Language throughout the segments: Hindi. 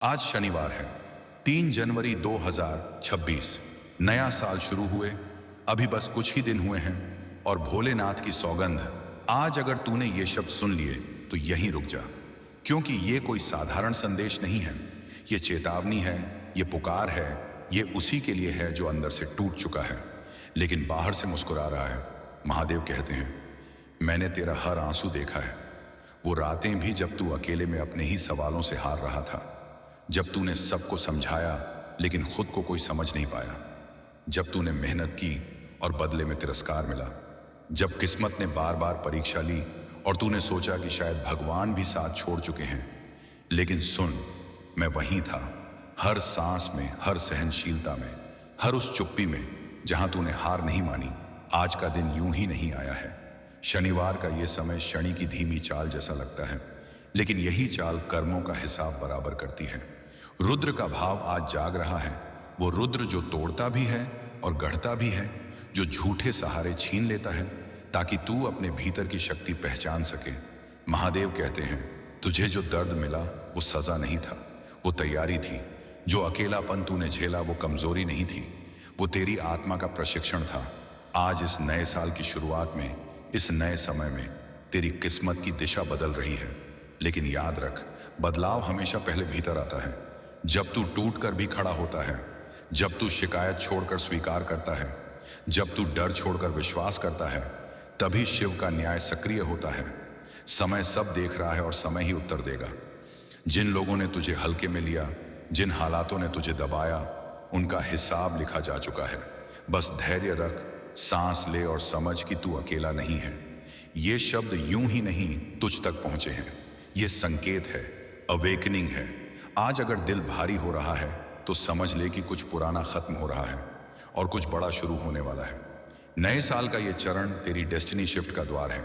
आज शनिवार है, 3 जनवरी 2026। नया साल शुरू हुए अभी बस कुछ ही दिन हुए हैं और भोलेनाथ की सौगंध, आज अगर तूने ये शब्द सुन लिए तो यहीं रुक जा। क्योंकि ये कोई साधारण संदेश नहीं है, ये चेतावनी है, ये पुकार है, ये उसी के लिए है जो अंदर से टूट चुका है लेकिन बाहर से मुस्कुरा रहा है। महादेव कहते हैं, मैंने तेरा हर आंसू देखा है। वो रातें भी जब तू अकेले में अपने ही सवालों से हार रहा था, जब तूने सबको समझाया लेकिन खुद को कोई समझ नहीं पाया, जब तूने मेहनत की और बदले में तिरस्कार मिला, जब किस्मत ने बार बार परीक्षा ली और तूने सोचा कि शायद भगवान भी साथ छोड़ चुके हैं। लेकिन सुन, मैं वहीं था, हर सांस में, हर सहनशीलता में, हर उस चुप्पी में जहां तूने हार नहीं मानी। आज का दिन यूं ही नहीं आया है। शनिवार का ये समय शनि की धीमी चाल जैसा लगता है, लेकिन यही चाल कर्मों का हिसाब बराबर करती है। रुद्र का भाव आज जाग रहा है, वो रुद्र जो तोड़ता भी है और गढ़ता भी है, जो झूठे सहारे छीन लेता है ताकि तू अपने भीतर की शक्ति पहचान सके। महादेव कहते हैं, तुझे जो दर्द मिला वो सजा नहीं था, वो तैयारी थी। जो अकेलापन तूने झेला वो कमजोरी नहीं थी, वो तेरी आत्मा का प्रशिक्षण था। आज इस नए साल की शुरुआत में, इस नए समय में तेरी किस्मत की दिशा बदल रही है। लेकिन याद रख, बदलाव हमेशा पहले भीतर आता है। जब तू टूट कर भी खड़ा होता है, जब तू शिकायत छोड़कर स्वीकार करता है, जब तू डर छोड़कर विश्वास करता है, तभी शिव का न्याय सक्रिय होता है। समय सब देख रहा है और समय ही उत्तर देगा। जिन लोगों ने तुझे हल्के में लिया, जिन हालातों ने तुझे दबाया, उनका हिसाब लिखा जा चुका है। बस धैर्य रख, सांस ले और समझ कि तू अकेला नहीं है। ये शब्द यूं ही नहीं तुझ तक पहुंचे हैं, ये संकेत है, अवेकनिंग है। आज अगर दिल भारी हो रहा है तो समझ ले कि कुछ पुराना खत्म हो रहा है और कुछ बड़ा शुरू होने वाला है। नए साल का ये चरण तेरी डेस्टिनी शिफ्ट का द्वार है,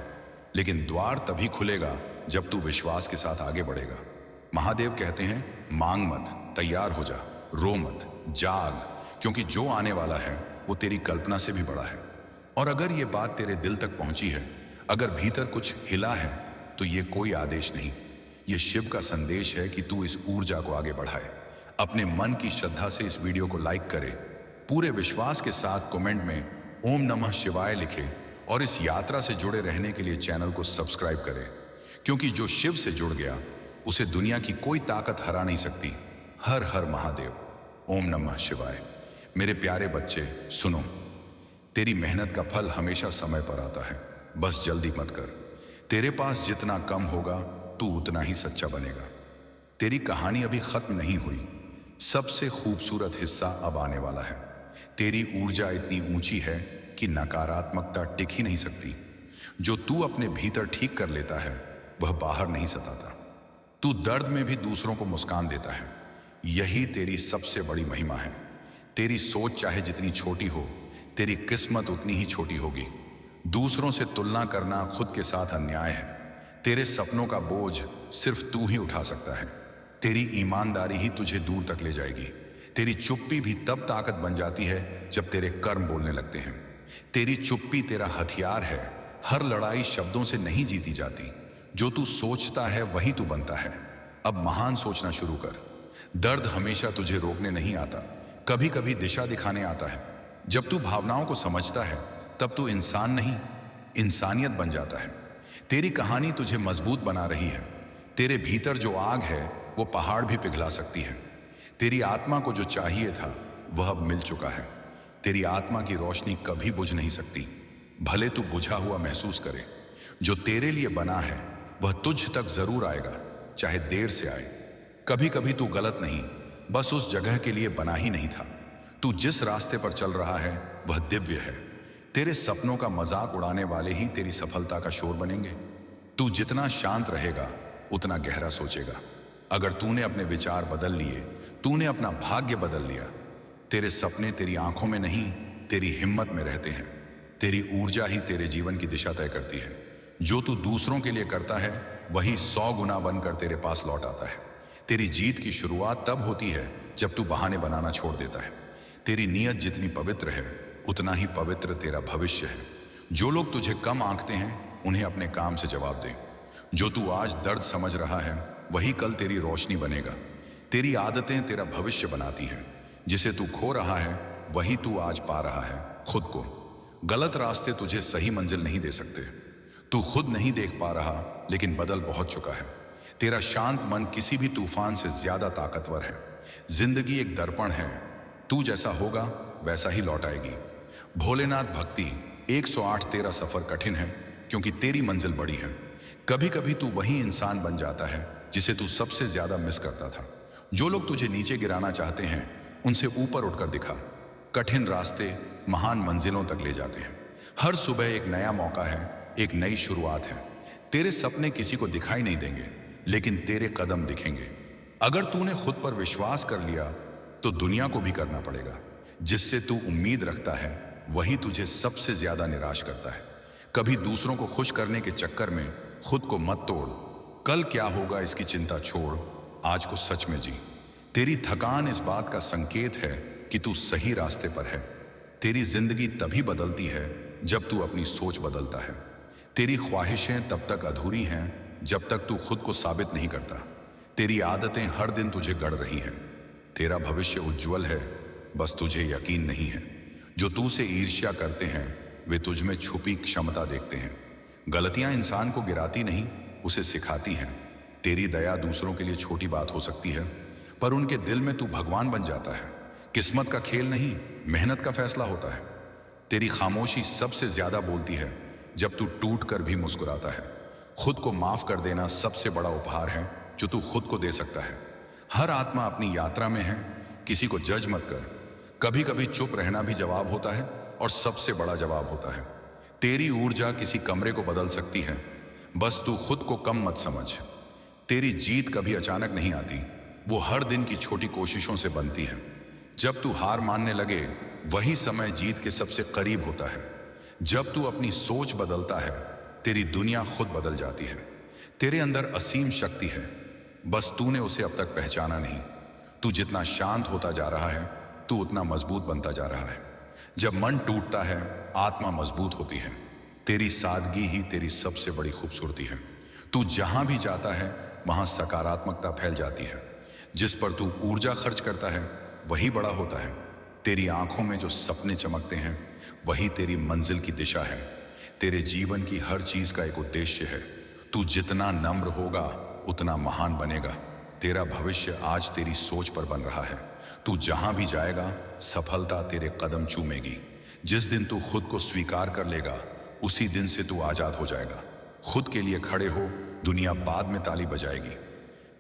लेकिन द्वार तभी खुलेगा जब तू विश्वास के साथ आगे बढ़ेगा। महादेव कहते हैं, मांग मत, तैयार हो जा, रो मत, जाग, क्योंकि जो आने वाला है वो तेरी कल्पना से भी बड़ा है। और अगर ये बात तेरे दिल तक पहुंची है, अगर भीतर कुछ हिला है, तो ये कोई आदेश नहीं, ये शिव का संदेश है कि तू इस ऊर्जा को आगे बढ़ाए। अपने मन की श्रद्धा से इस वीडियो को लाइक करे, पूरे विश्वास के साथ कमेंट में ओम नमः शिवाय लिखे और इस यात्रा से जुड़े रहने के लिए चैनल को सब्सक्राइब करें। क्योंकि जो शिव से जुड़ गया उसे दुनिया की कोई ताकत हरा नहीं सकती। हर हर महादेव, ओम नमः शिवाय। मेरे प्यारे बच्चे सुनो, तेरी मेहनत का फल हमेशा समय पर आता है, बस जल्दी मत कर। तेरे पास जितना कम होगा तू उतना ही सच्चा बनेगा। तेरी कहानी अभी खत्म नहीं हुई, सबसे खूबसूरत हिस्सा अब आने वाला है। तेरी ऊर्जा इतनी ऊंची है कि नकारात्मकता टिक ही नहीं सकती। जो तू अपने भीतर ठीक कर लेता है वह बाहर नहीं सताता। तू दर्द में भी दूसरों को मुस्कान देता है, यही तेरी सबसे बड़ी महिमा है। तेरी सोच चाहे जितनी छोटी हो, तेरी किस्मत उतनी ही छोटी होगी। दूसरों से तुलना करना खुद के साथ अन्याय है। तेरे सपनों का बोझ सिर्फ तू ही उठा सकता है। तेरी ईमानदारी ही तुझे दूर तक ले जाएगी। तेरी चुप्पी भी तब ताकत बन जाती है जब तेरे कर्म बोलने लगते हैं। तेरी चुप्पी तेरा हथियार है। हर लड़ाई शब्दों से नहीं जीती जाती, जो तू सोचता है वही तू बनता है। अब महान सोचना शुरू कर। दर्द हमेशा तुझे रोकने नहीं आता, कभी कभी दिशा दिखाने आता है। जब तू भावनाओं को समझता है तब तू इंसान नहीं, इंसानियत बन जाता है। तेरी कहानी तुझे मजबूत बना रही है। तेरे भीतर जो आग है वो पहाड़ भी पिघला सकती है। तेरी आत्मा को जो चाहिए था वह अब मिल चुका है। तेरी आत्मा की रोशनी कभी बुझ नहीं सकती, भले तू बुझा हुआ महसूस करे। जो तेरे लिए बना है वह तुझ तक जरूर आएगा, चाहे देर से आए। कभी कभी तू गलत नहीं, बस उस जगह के लिए बना ही नहीं था। तू जिस रास्ते पर चल रहा है वह दिव्य है। तेरे सपनों का मजाक उड़ाने वाले ही तेरी सफलता का शोर बनेंगे। तू जितना शांत रहेगा उतना गहरा सोचेगा। अगर तूने अपने विचार बदल लिए, तूने अपना भाग्य बदल लिया। तेरे सपने तेरी आंखों में नहीं, तेरी हिम्मत में रहते हैं। तेरी ऊर्जा ही तेरे जीवन की दिशा तय करती है। जो तू दूसरों के लिए करता है वही 100 गुना बनकर तेरे पास लौट आता है। तेरी जीत की शुरुआत तब होती है जब तू बहाने बनाना छोड़ देता है। तेरी नीयत जितनी पवित्र है उतना ही पवित्र तेरा भविष्य है। जो लोग तुझे कम आंकते हैं उन्हें अपने काम से जवाब दे। जो तू आज दर्द समझ रहा है वही कल तेरी रोशनी बनेगा। तेरी आदतें तेरा भविष्य बनाती हैं। जिसे तू खो रहा है वही तू आज पा रहा है खुद को। गलत रास्ते तुझे सही मंजिल नहीं दे सकते। तू खुद नहीं देख पा रहा, लेकिन बदल बहुत चुका है। तेरा शांत मन किसी भी तूफान से ज्यादा ताकतवर है। जिंदगी एक दर्पण है, तू जैसा होगा वैसा ही लौट आएगी। भोलेनाथ भक्ति 108 तेरा सफर कठिन है क्योंकि तेरी मंजिल बड़ी है। कभी कभी तू वही इंसान बन जाता है जिसे तू सबसे ज्यादा मिस करता था। जो लोग तुझे नीचे गिराना चाहते हैं उनसे ऊपर उठकर दिखा। कठिन रास्ते महान मंजिलों तक ले जाते हैं। हर सुबह एक नया मौका है, एक नई शुरुआत है। तेरे सपने किसी को दिखाई नहीं देंगे, लेकिन तेरे कदम दिखेंगे। अगर तूने खुद पर विश्वास कर लिया तो दुनिया को भी करना पड़ेगा। जिससे तू उम्मीद रखता है वही तुझे सबसे ज्यादा निराश करता है। कभी दूसरों को खुश करने के चक्कर में खुद को मत तोड़। कल क्या होगा इसकी चिंता छोड़, आज को सच में जी। तेरी थकान इस बात का संकेत है कि तू सही रास्ते पर है। तेरी जिंदगी तभी बदलती है जब तू अपनी सोच बदलता है। तेरी ख्वाहिशें तब तक अधूरी हैं जब तक तू खुद को साबित नहीं करता। तेरी आदतें हर दिन तुझे गढ़ रही हैं। तेरा भविष्य उज्जवल है, बस तुझे यकीन नहीं है। जो तू से ईर्ष्या करते हैं वे तुझ में छुपी क्षमता देखते हैं। गलतियां इंसान को गिराती नहीं, उसे सिखाती हैं। तेरी दया दूसरों के लिए छोटी बात हो सकती है, पर उनके दिल में तू भगवान बन जाता है। किस्मत का खेल नहीं, मेहनत का फैसला होता है। तेरी खामोशी सबसे ज्यादा बोलती है जब तू टूट कर भी मुस्कुराता है। खुद को माफ कर देना सबसे बड़ा उपहार है जो तू खुद को दे सकता है। हर आत्मा अपनी यात्रा में है, किसी को जज मत कर। कभी कभी चुप रहना भी जवाब होता है और सबसे बड़ा जवाब होता है। तेरी ऊर्जा किसी कमरे को बदल सकती है, बस तू खुद को कम मत समझ। तेरी जीत कभी अचानक नहीं आती, वो हर दिन की छोटी कोशिशों से बनती है। जब तू हार मानने लगे वही समय जीत के सबसे करीब होता है। जब तू अपनी सोच बदलता है तेरी दुनिया खुद बदल जाती है। तेरे अंदर असीम शक्ति है, बस तूने उसे अब तक पहचाना नहीं। तू जितना शांत होता जा रहा है तू उतना मजबूत बनता जा रहा है। जब मन टूटता है आत्मा मजबूत होती है। तेरी सादगी ही तेरी सबसे बड़ी खूबसूरती है। तू जहां भी जाता है वहां सकारात्मकता फैल जाती है। जिस पर तू ऊर्जा खर्च करता है वही बड़ा होता है। तेरी आंखों में जो सपने चमकते हैं वही तेरी मंजिल की दिशा है। तेरे जीवन की हर चीज का एक उद्देश्य है। तू जितना नम्र होगा उतना महान बनेगा। तेरा भविष्य आज तेरी सोच पर बन रहा है। तू जहां भी जाएगा सफलता तेरे कदम चूमेगी। जिस दिन तू खुद को स्वीकार कर लेगा उसी दिन से तू आजाद हो जाएगा। खुद के लिए खड़े हो, दुनिया बाद में ताली बजाएगी।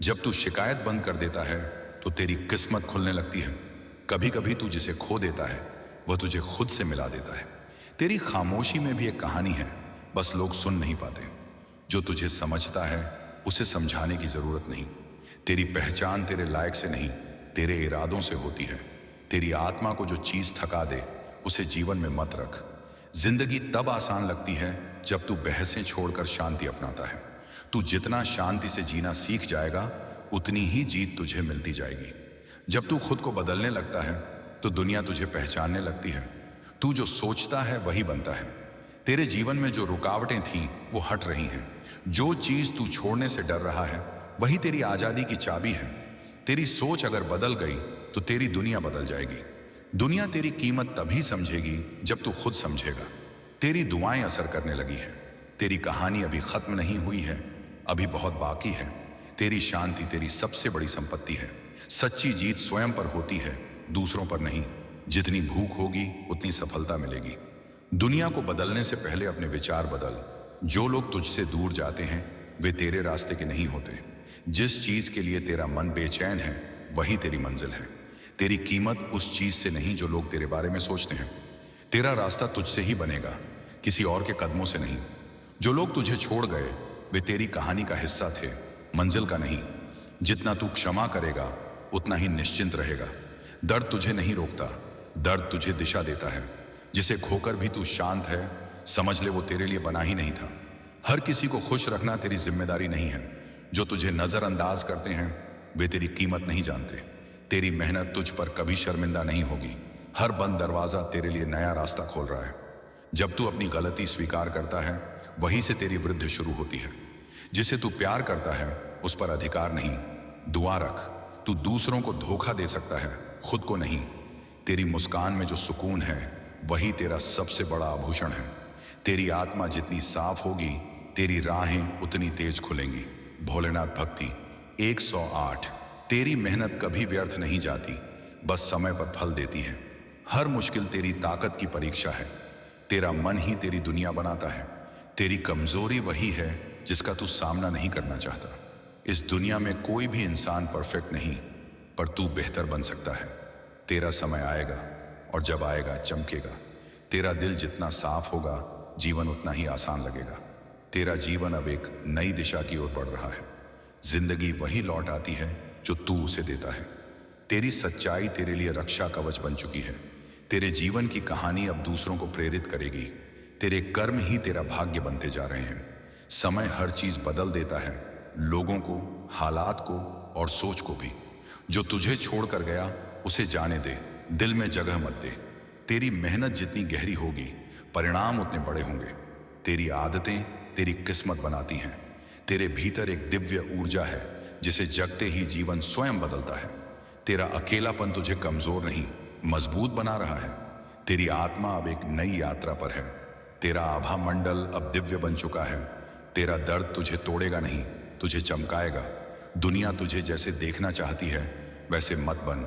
जब तू शिकायत बंद कर देता है तो तेरी किस्मत खुलने लगती है। कभी कभी तू जिसे खो देता है वह तुझे खुद से मिला देता है। तेरी खामोशी में भी एक कहानी है, बस लोग सुन नहीं पाते। जो तुझे समझता है उसे समझाने की जरूरत नहीं। तेरी पहचान तेरे लायक से नहीं तेरे इरादों से होती है। तेरी आत्मा को जो चीज थका दे उसे जीवन में मत रख। जिंदगी तब आसान लगती है जब तू बहसें छोड़कर शांति अपनाता है। तू जितना शांति से जीना सीख जाएगा उतनी ही जीत तुझे मिलती जाएगी। जब तू खुद को बदलने लगता है तो दुनिया तुझे पहचानने लगती है। तू जो सोचता है वही बनता है। तेरे जीवन में जो रुकावटें थीं वो हट रही हैं। जो चीज तू छोड़ने से डर रहा है वही तेरी आजादी की चाबी है। तेरी सोच अगर बदल गई तो तेरी दुनिया बदल जाएगी। दुनिया तेरी कीमत तभी समझेगी जब तू खुद समझेगा। तेरी दुआएं असर करने लगी हैं। तेरी कहानी अभी खत्म नहीं हुई है, अभी बहुत बाकी है। तेरी शांति तेरी सबसे बड़ी संपत्ति है। सच्ची जीत स्वयं पर होती है, दूसरों पर नहीं। जितनी भूख होगी उतनी सफलता मिलेगी। दुनिया को बदलने से पहले अपने विचार बदल। जो लोग तुझसे दूर जाते हैं वे तेरे रास्ते के नहीं होते। जिस चीज के लिए तेरा मन बेचैन है वही तेरी मंजिल है। तेरी कीमत उस चीज से नहीं जो लोग तेरे बारे में सोचते हैं। तेरा रास्ता तुझसे ही बनेगा, किसी और के कदमों से नहीं। जो लोग तुझे छोड़ गए वे तेरी कहानी का हिस्सा थे, मंजिल का नहीं। जितना तू क्षमा करेगा उतना ही निश्चिंत रहेगा। दर्द तुझे नहीं रोकता, दर्द तुझे दिशा देता है। जिसे खोकर भी तू शांत है समझ ले वो तेरे लिए बना ही नहीं था। हर किसी को खुश रखना तेरी जिम्मेदारी नहीं है। जो तुझे नजरअंदाज करते हैं वे तेरी कीमत नहीं जानते। तेरी मेहनत तुझ पर कभी शर्मिंदा नहीं होगी। हर बंद दरवाजा तेरे लिए नया रास्ता खोल रहा है। जब तू अपनी गलती स्वीकार करता है वहीं से तेरी वृद्धि शुरू होती है। जिसे तू प्यार करता है उस पर अधिकार नहीं, दुआ रख। तू दूसरों को धोखा दे सकता है, खुद को नहीं। तेरी मुस्कान में जो सुकून है वही तेरा सबसे बड़ा आभूषण है। तेरी आत्मा जितनी साफ होगी तेरी राहें उतनी तेज खुलेंगी। भोलेनाथ भक्ति 108। तेरी मेहनत कभी व्यर्थ नहीं जाती, बस समय पर फल देती है। हर मुश्किल तेरी ताकत की परीक्षा है। तेरा मन ही तेरी दुनिया बनाता है। तेरी कमजोरी वही है जिसका तू सामना नहीं करना चाहता। इस दुनिया में कोई भी इंसान परफेक्ट नहीं, पर तू बेहतर बन सकता है। तेरा समय आएगा और जब आएगा चमकेगा। तेरा दिल जितना साफ होगा जीवन उतना ही आसान लगेगा। तेरा जीवन अब एक नई दिशा की ओर बढ़ रहा है। जिंदगी वही लौट आती है जो तू उसे देता है। तेरी सच्चाई तेरे लिए रक्षा कवच बन चुकी है। तेरे जीवन की कहानी अब दूसरों को प्रेरित करेगी। तेरे कर्म ही तेरा भाग्य बनते जा रहे हैं। समय हर चीज बदल देता है, लोगों को, हालात को और सोच को भी। जो तुझे छोड़कर गया उसे जाने दे, दिल में जगह मत दे। तेरी मेहनत जितनी गहरी होगी परिणाम उतने बड़े होंगे। तेरी आदतें तेरी किस्मत बनाती हैं। तेरे भीतर एक दिव्य ऊर्जा है जिसे जगते ही जीवन स्वयं बदलता है। तेरा अकेलापन तुझे कमजोर नहीं, मजबूत बना रहा है। तेरी आत्मा अब एक नई यात्रा पर है। तेरा आभा मंडल अब दिव्य बन चुका है। तेरा दर्द तुझे तोड़ेगा नहीं, तुझे चमकाएगा। दुनिया तुझे जैसे देखना चाहती है वैसे मत बन,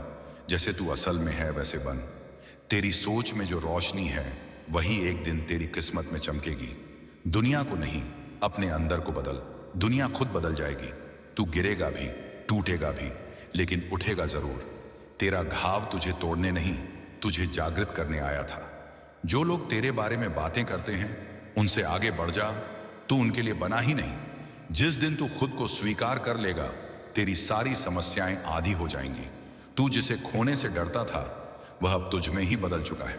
जैसे तू असल में है वैसे बन। तेरी सोच में जो रोशनी है वही एक दिन तेरी किस्मत में चमकेगी। दुनिया को नहीं, अपने अंदर को बदल, दुनिया खुद बदल जाएगी। तू गिरेगा भी, टूटेगा भी, लेकिन उठेगा जरूर। तेरा घाव तुझे तोड़ने नहीं, तुझे जागृत करने आया था। जो लोग तेरे बारे में बातें करते हैं उनसे आगे बढ़ जा, तू उनके लिए बना ही नहीं। जिस दिन तू खुद को स्वीकार कर लेगा तेरी सारी समस्याएं आधी हो जाएंगी। तू जिसे खोने से डरता था वह अब तुझ में ही बदल चुका है।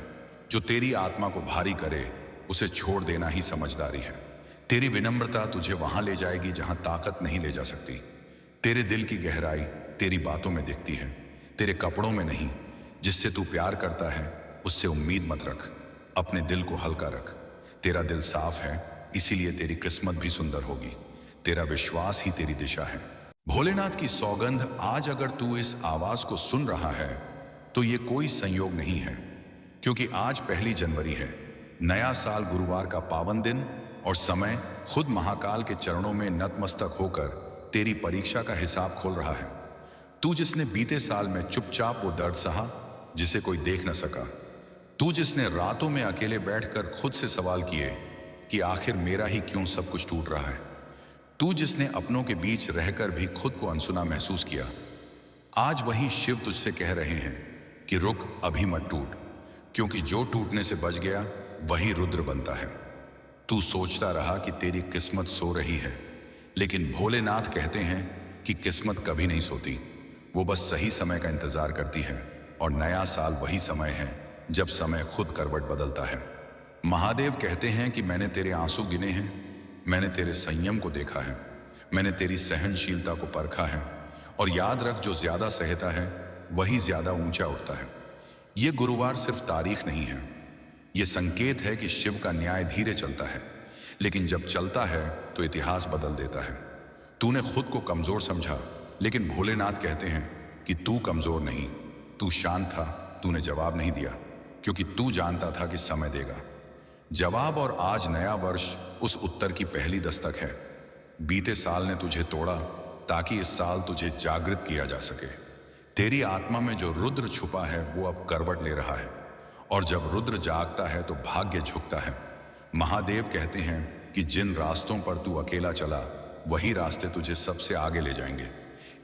जो तेरी आत्मा को भारी करे उसे छोड़ देना ही समझदारी है। तेरी विनम्रता तुझे वहां ले जाएगी जहां ताकत नहीं ले जा सकती। तेरे दिल की गहराई तेरी बातों में दिखती है, तेरे कपड़ों में नहीं। जिससे तू प्यार करता है उससे उम्मीद मत रख, अपने दिल को हल्का रख। तेरा दिल साफ है इसीलिए तेरी किस्मत भी सुंदर होगी। तेरा विश्वास ही तेरी दिशा है। भोलेनाथ की सौगंध, आज अगर तू इस आवाज को सुन रहा है तो ये कोई संयोग नहीं है, क्योंकि आज 1 जनवरी है, नया साल, गुरुवार का पावन दिन, और समय खुद महाकाल के चरणों में नतमस्तक होकर तेरी परीक्षा का हिसाब खोल रहा है। तू जिसने बीते साल में चुपचाप वो दर्द सहा जिसे कोई देख न सका, तू जिसने रातों में अकेले बैठकर खुद से सवाल किए कि आखिर मेरा ही क्यों सब कुछ टूट रहा है, तू जिसने अपनों के बीच रहकर भी खुद को अनसुना महसूस किया, आज वही शिव तुझसे कह रहे हैं कि रुक, अभी मत टूट, क्योंकि जो टूटने से बच गया वही रुद्र बनता है। तू सोचता रहा कि तेरी किस्मत सो रही है, लेकिन भोलेनाथ कहते हैं कि किस्मत कभी नहीं सोती, वो बस सही समय का इंतजार करती है। और नया साल वही समय है जब समय खुद करवट बदलता है। महादेव कहते हैं कि मैंने तेरे आंसू गिने हैं, मैंने तेरे संयम को देखा है, मैंने तेरी सहनशीलता को परखा है। और याद रख, जो ज्यादा सहता है वही ज्यादा ऊंचा उठता है। ये गुरुवार सिर्फ तारीख नहीं है, ये संकेत है कि शिव का न्याय धीरे चलता है, लेकिन जब चलता है तो इतिहास बदल देता है। तूने खुद को कमजोर समझा, लेकिन भोलेनाथ कहते हैं कि तू कमजोर नहीं, तू शांत था। तूने जवाब नहीं दिया क्योंकि तू जानता था कि समय देगा जवाब। और आज नया वर्ष उस उत्तर की पहली दस्तक है। बीते साल ने तुझे तोड़ा ताकि इस साल तुझे जागृत किया जा सके। तेरी आत्मा में जो रुद्र छुपा है वो अब करवट ले रहा है, और जब रुद्र जागता है तो भाग्य झुकता है। महादेव कहते हैं कि जिन रास्तों पर तू अकेला चला वही रास्ते तुझे सबसे आगे ले जाएंगे।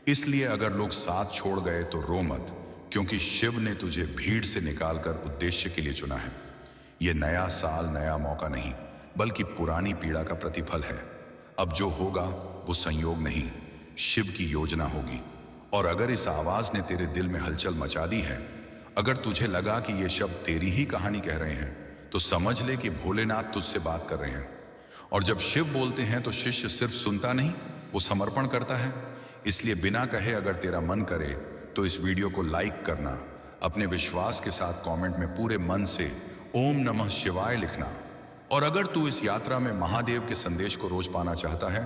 इसलिए अगर लोग साथ छोड़ गए तो रो मत, क्योंकि शिव ने तुझे भीड़ से निकालकर उद्देश्य के लिए चुना है। यह नया साल नया मौका नहीं, बल्कि पुरानी पीड़ा का प्रतिफल है। अब जो होगा वो संयोग नहीं, शिव की योजना होगी। और अगर इस आवाज ने तेरे दिल में हलचल मचा दी है, अगर तुझे लगा कि ये शब्द तेरी ही कहानी कह रहे हैं, तो समझ ले कि भोलेनाथ तुझसे बात कर रहे हैं। और जब शिव बोलते हैं तो शिष्य सिर्फ सुनता नहीं, वो समर्पण करता है। इसलिए बिना कहे अगर तेरा मन करे तो इस वीडियो को लाइक करना, अपने विश्वास के साथ कमेंट में पूरे मन से ओम नमः शिवाय लिखना। और अगर तू इस यात्रा में महादेव के संदेश को रोज पाना चाहता है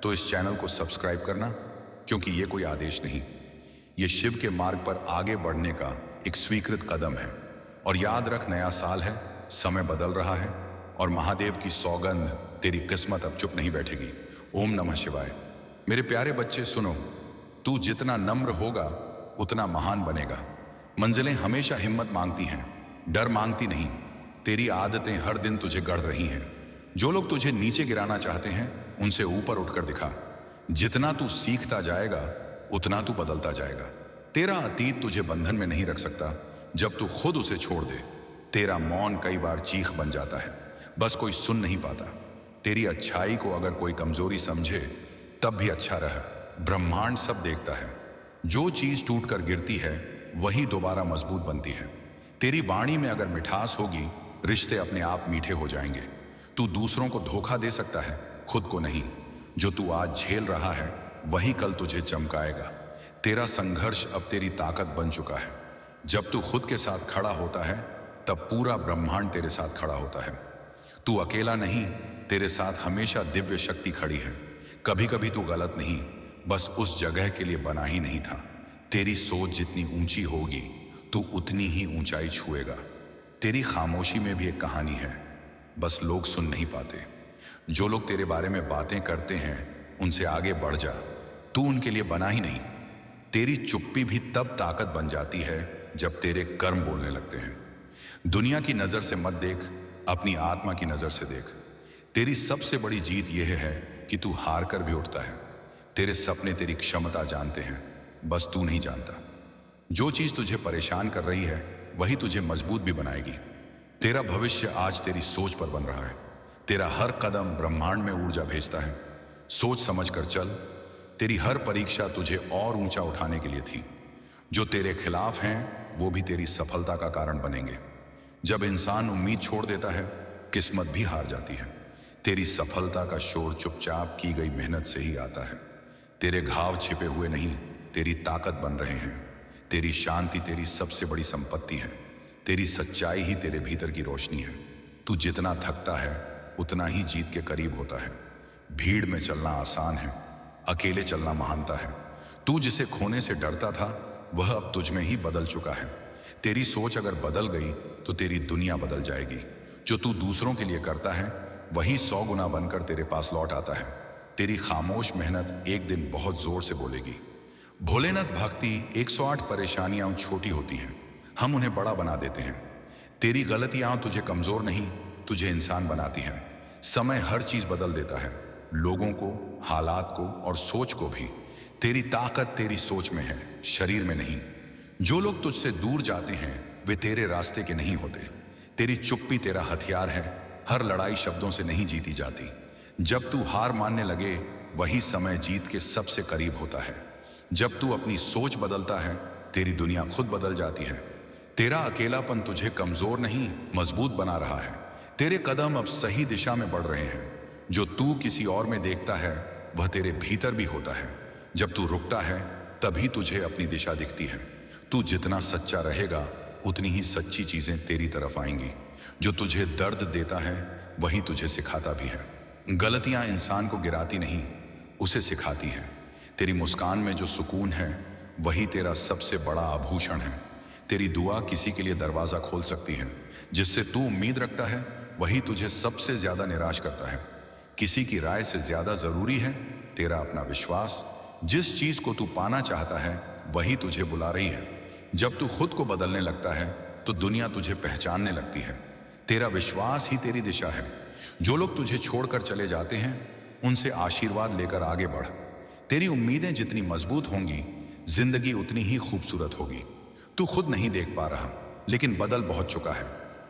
तो इस चैनल को सब्सक्राइब करना, क्योंकि ये कोई आदेश नहीं, ये शिव के मार्ग पर आगे बढ़ने का एक स्वीकृत कदम है। और याद रख, नया साल है, समय बदल रहा है और महादेव की सौगंध, तेरी किस्मत अब चुप नहीं बैठेगी। ओम नमः शिवाय। मेरे प्यारे बच्चे सुनो, तू जितना नम्र होगा उतना महान बनेगा। मंजिलें हमेशा हिम्मत मांगती हैं, डर मांगती नहीं। तेरी आदतें हर दिन तुझे गढ़ रही हैं। जो लोग तुझे नीचे गिराना चाहते हैं उनसे ऊपर उठकर दिखा। जितना तू सीखता जाएगा उतना तू बदलता जाएगा। तेरा अतीत तुझे बंधन में नहीं रख सकता जब तू खुद उसे छोड़ दे। तेरा मौन कई बार चीख बन जाता है, बस कोई सुन नहीं पाता। तेरी अच्छाई को अगर कोई कमजोरी समझे तब भी अच्छा रहा। ब्रह्मांड सब देखता है। जो चीज टूट कर गिरती है वही दोबारा मजबूत बनती है। तेरी वाणी में अगर मिठास होगी, रिश्ते अपने आप मीठे हो जाएंगे। तू दूसरों को धोखा दे सकता है, खुद को नहीं। जो तू आज झेल रहा है वही कल तुझे चमकाएगा। तेरा संघर्ष अब तेरी ताकत बन चुका है। जब तू खुद के साथ खड़ा होता है तब पूरा ब्रह्मांड तेरे साथ खड़ा होता है। तू अकेला नहीं, तेरे साथ हमेशा दिव्य शक्ति खड़ी है। कभी कभी तू गलत नहीं, बस उस जगह के लिए बना ही नहीं था। तेरी सोच जितनी ऊंची होगी तू उतनी ही ऊंचाई छुएगा। तेरी खामोशी में भी एक कहानी है, बस लोग सुन नहीं पाते। जो लोग तेरे बारे में बातें करते हैं उनसे आगे बढ़ जा, तू उनके लिए बना ही नहीं। तेरी चुप्पी भी तब ताकत बन जाती है जब तेरे कर्म बोलने लगते हैं। दुनिया की नजर से मत देख, अपनी आत्मा की नजर से देख। तेरी सबसे बड़ी जीत यह है कि तू हार कर भी उठता है। तेरे सपने तेरी क्षमता जानते हैं, बस तू नहीं जानता। जो चीज तुझे परेशान कर रही है वही तुझे मजबूत भी बनाएगी। तेरा भविष्य आज तेरी सोच पर बन रहा है। तेरा हर कदम ब्रह्मांड में ऊर्जा भेजता है। सोच समझ कर चल। तेरी हर परीक्षा तुझे और ऊंचा उठाने के लिए थी। जो तेरे खिलाफ हैं वो भी तेरी सफलता का कारण बनेंगे। जब इंसान उम्मीद छोड़ देता है, किस्मत भी हार जाती है। तेरी सफलता का शोर चुपचाप की गई मेहनत से ही आता है। तेरे घाव छिपे हुए नहीं, तेरी ताकत बन रहे हैं। तेरी शांति तेरी सबसे बड़ी संपत्ति है। तेरी सच्चाई ही तेरे भीतर की रोशनी है। तू जितना थकता है उतना ही जीत के करीब होता है। भीड़ में चलना आसान है, अकेले चलना महानता है। तू जिसे खोने से डरता था वह अब तुझ में ही बदल चुका है। तेरी सोच अगर बदल गई तो तेरी दुनिया बदल जाएगी। जो तू दूसरों के लिए करता है वही 100 गुना बनकर तेरे पास लौट आता है। तेरी खामोश मेहनत एक दिन बहुत जोर से बोलेगी। भोलेनाथ भक्ति 108 परेशानियां छोटी होती हैं, हम उन्हें बड़ा बना देते हैं। तेरी गलतियां तुझे कमजोर नहीं, तुझे इंसान बनाती हैं। समय हर चीज बदल देता है, लोगों को, हालात को और सोच को भी। तेरी ताकत तेरी सोच में है, शरीर में नहीं। जो लोग तुझसे दूर जाते हैं वे तेरे रास्ते के नहीं होते। तेरी चुप्पी तेरा हथियार है। हर लड़ाई शब्दों से नहीं जीती जाती। जब तू हार मानने लगे वही समय जीत के सबसे करीब होता है। जब तू अपनी सोच बदलता है तेरी दुनिया खुद बदल जाती है। तेरा अकेलापन तुझे कमजोर नहीं मजबूत बना रहा है। तेरे कदम अब सही दिशा में बढ़ रहे हैं। जो तू किसी और में देखता है वह तेरे भीतर भी होता है। जब तू रुकता है तभी तुझे अपनी दिशा दिखती है। तू जितना सच्चा रहेगा उतनी ही सच्ची चीजें तेरी तरफ आएंगी। जो तुझे दर्द देता है वही तुझे सिखाता भी है। गलतियां इंसान को गिराती नहीं, उसे सिखाती हैं। तेरी मुस्कान में जो सुकून है वही तेरा सबसे बड़ा आभूषण है। तेरी दुआ किसी के लिए दरवाजा खोल सकती है। जिससे तू उम्मीद रखता है वही तुझे सबसे ज्यादा निराश करता है। किसी की राय से ज्यादा जरूरी है तेरा अपना विश्वास। जिस चीज को तू पाना चाहता है वही तुझे बुला रही है। जब तू खुद को बदलने लगता है तो दुनिया तुझे पहचानने लगती है। तेरा विश्वास ही तेरी दिशा है। जो लोग तुझे छोड़कर चले जाते हैं उनसे आशीर्वाद लेकर आगे बढ़। तेरी उम्मीदें जितनी मजबूत होंगी जिंदगी उतनी ही खूबसूरत होगी। तू खुद नहीं देख पा रहा लेकिन बदल बहुत चुका है।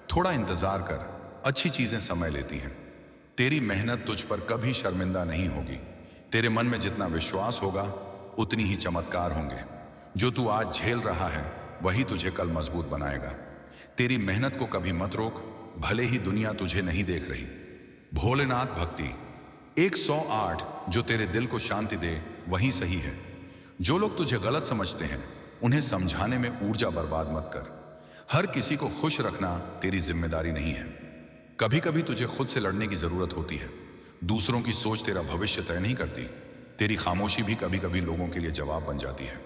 थोड़ा इंतजार कर, अच्छी चीजें समय लेती हैं। तेरी मेहनत तुझ पर कभी शर्मिंदा नहीं होगी। तेरे मन में जितना विश्वास होगा उतनी ही चमत्कार होंगे। जो तू आज झेल रहा है वही तुझे कल मजबूत बनाएगा। तेरी मेहनत को कभी मत रोक, भले ही दुनिया तुझे नहीं देख रही। भोलेनाथ भक्ति 108 जो तेरे दिल को शांति दे वही सही है। जो लोग तुझे गलत समझते हैं उन्हें समझाने में ऊर्जा बर्बाद मत कर। हर किसी को खुश रखना तेरी जिम्मेदारी नहीं है। कभी कभी तुझे खुद से लड़ने की जरूरत होती है। दूसरों की सोच तेरा भविष्य तय नहीं करती। तेरी खामोशी भी कभी कभी लोगों के लिए जवाब बन जाती है।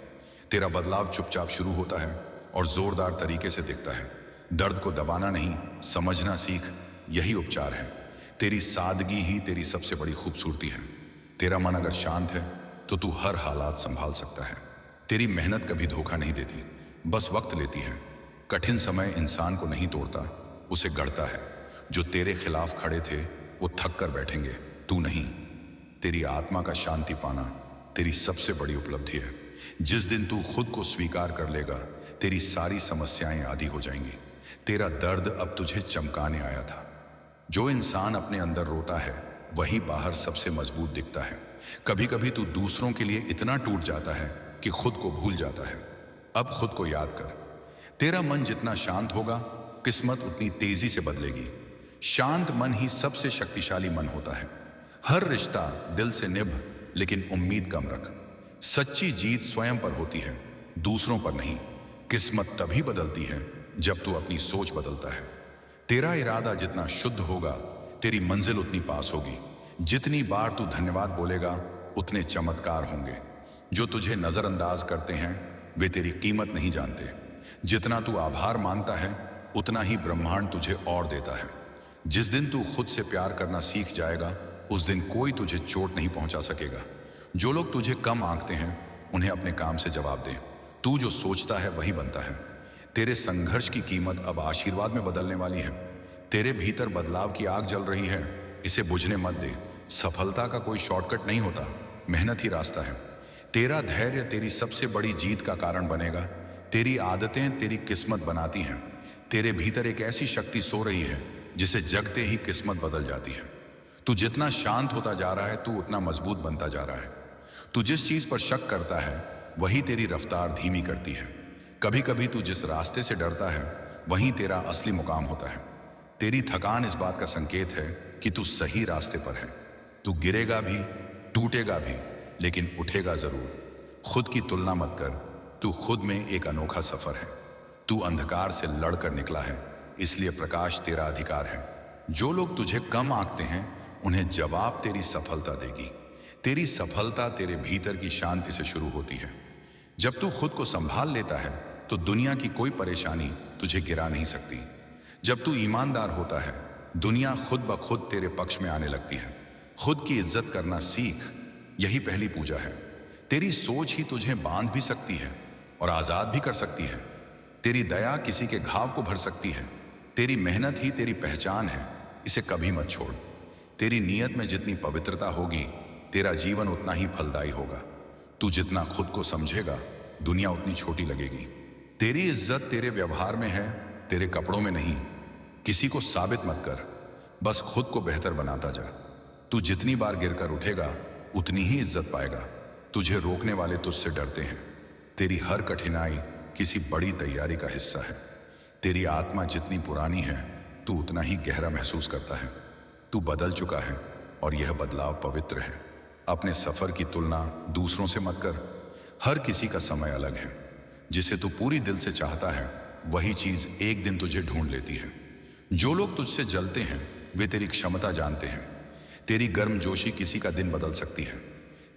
तेरा बदलाव चुपचाप शुरू होता है और जोरदार तरीके से दिखता है। दर्द को दबाना नहीं, समझना सीख, यही उपचार है। तेरी सादगी ही तेरी सबसे बड़ी खूबसूरती है। तेरा मन अगर शांत है तो तू हर हालात संभाल सकता है। तेरी मेहनत कभी धोखा नहीं देती, बस वक्त लेती है। कठिन समय इंसान को नहीं तोड़ता, उसे गढ़ता है। जो तेरे खिलाफ खड़े थे वो थक कर बैठेंगे, तू नहीं। तेरी आत्मा का शांति पाना तेरी सबसे बड़ी उपलब्धि है। जिस दिन तू खुद को स्वीकार कर लेगा, तेरी सारी समस्याएं आधी हो जाएंगी। तेरा दर्द अब तुझे चमकाने आया था। जो इंसान अपने अंदर रोता है वही बाहर सबसे मजबूत दिखता है। कभी कभी तू दूसरों के लिए इतना टूट जाता है कि खुद को भूल जाता है। अब खुद को याद कर, तेरा मन जितना शांत होगा, किस्मत उतनी तेजी से बदलेगी। शांत मन ही सबसे शक्तिशाली मन होता है। हर रिश्ता दिल से निभ, लेकिन उम्मीद कम रख। सच्ची जीत स्वयं पर होती है, दूसरों पर नहीं। किस्मत तभी बदलती है जब तू अपनी सोच बदलता है। तेरा इरादा जितना शुद्ध होगा, तेरी मंजिल उतनी पास होगी। जितनी बार तू धन्यवाद बोलेगा, उतने चमत्कार होंगे। जो तुझे नजरअंदाज करते हैं वे तेरी कीमत नहीं जानते। जितना तू आभार मानता है, उतना ही ब्रह्मांड तुझे और देता है। जिस दिन तू खुद से प्यार करना सीख जाएगा, उस दिन कोई तुझे चोट नहीं पहुंचा सकेगा। जो लोग तुझे कम आंकते हैं, उन्हें अपने काम से जवाब दे। तू जो सोचता है वही बनता है। तेरे संघर्ष की कीमत अब आशीर्वाद में बदलने वाली है। तेरे भीतर बदलाव की आग जल रही है, इसे बुझने मत दे। सफलता का कोई शॉर्टकट नहीं होता, मेहनत ही रास्ता है। तेरा धैर्य तेरी सबसे बड़ी जीत का कारण बनेगा। तेरी आदतें तेरी किस्मत बनाती हैं। तेरे भीतर एक ऐसी शक्ति सो रही है जिसे जगते ही किस्मत बदल जाती है। तू जितना शांत होता जा रहा है, तू उतना मजबूत बनता जा रहा है। तू जिस चीज पर शक करता है वही तेरी रफ्तार धीमी करती है। कभी कभी तू जिस रास्ते से डरता है वहीं तेरा असली मुकाम होता है। तेरी थकान इस बात का संकेत है कि तू सही रास्ते पर है। तू गिरेगा भी, टूटेगा भी, लेकिन उठेगा जरूर। खुद की तुलना मत कर, तू खुद में एक अनोखा सफर है। तू अंधकार से लड़कर निकला है, इसलिए प्रकाश तेरा अधिकार है। जो लोग तुझे कम आंकते हैं, उन्हें जवाब तेरी सफलता देगी। तेरी सफलता तेरे भीतर की शांति से शुरू होती है। जब तू खुद को संभाल लेता है तो दुनिया की कोई परेशानी तुझे गिरा नहीं सकती। जब तू ईमानदार होता है, दुनिया खुद ब खुद तेरे पक्ष में आने लगती है। खुद की इज्जत करना सीख, यही पहली पूजा है। तेरी सोच ही तुझे बांध भी सकती है और आजाद भी कर सकती है। तेरी दया किसी के घाव को भर सकती है। तेरी मेहनत ही तेरी पहचान है, इसे कभी मत छोड़। तेरी नीयत में जितनी पवित्रता होगी, तेरा जीवन उतना ही फलदायी होगा। तू जितना खुद को समझेगा, दुनिया उतनी छोटी लगेगी। तेरी इज्जत तेरे व्यवहार में है, तेरे कपड़ों में नहीं। किसी को साबित मत कर, बस खुद को बेहतर बनाता जा। तू जितनी बार गिरकर उठेगा, उतनी ही इज्जत पाएगा। तुझे रोकने वाले तुझसे डरते हैं। तेरी हर कठिनाई किसी बड़ी तैयारी का हिस्सा है। तेरी आत्मा जितनी पुरानी है, तू उतना ही गहरा महसूस करता है। तू बदल चुका है और यह बदलाव पवित्र है। अपने सफर की तुलना दूसरों से मत कर। हर किसी का समय अलग है। जिसे तू पूरी दिल से चाहता है, वही चीज एक दिन तुझे ढूंढ लेती है। जो लोग तुझसे जलते हैं, वे तेरी क्षमता जानते हैं। तेरी गर्मजोशी किसी का दिन बदल सकती है।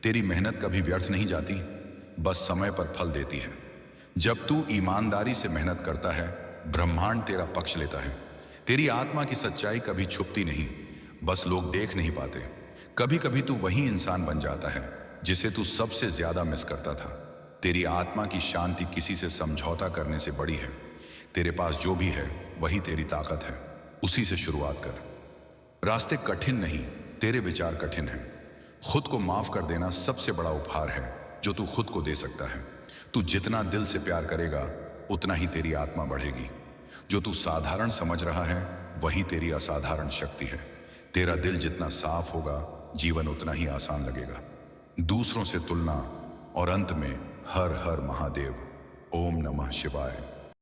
तेरी मेहनत कभी व्यर्थ नहीं जाती, बस समय पर फल देती है। जब तू ईमानदारी से मेहनत करता है, ब्रह्मांड तेरा पक्ष लेता है। तेरी आत्मा की सच्चाई कभी छुपती नहीं, बस लोग देख नहीं पाते। कभी कभी तू वही इंसान बन जाता है जिसे तू सबसे ज्यादा मिस करता था। तेरी आत्मा की शांति किसी से समझौता करने से बड़ी है। तेरे पास जो भी है वही तेरी ताकत है, उसी से शुरुआत कर। रास्ते कठिन नहीं, तेरे विचार कठिन हैं। खुद को माफ कर देना सबसे बड़ा उपहार है जो तू खुद को दे सकता है। तू जितना दिल से प्यार करेगा, उतना ही तेरी आत्मा बढ़ेगी। जो तू साधारण समझ रहा है, वही तेरी असाधारण शक्ति है। तेरा दिल जितना साफ होगा, जीवन उतना ही आसान लगेगा। दूसरों से तुलना और अंत में हर हर महादेव। ओम नमः शिवाय।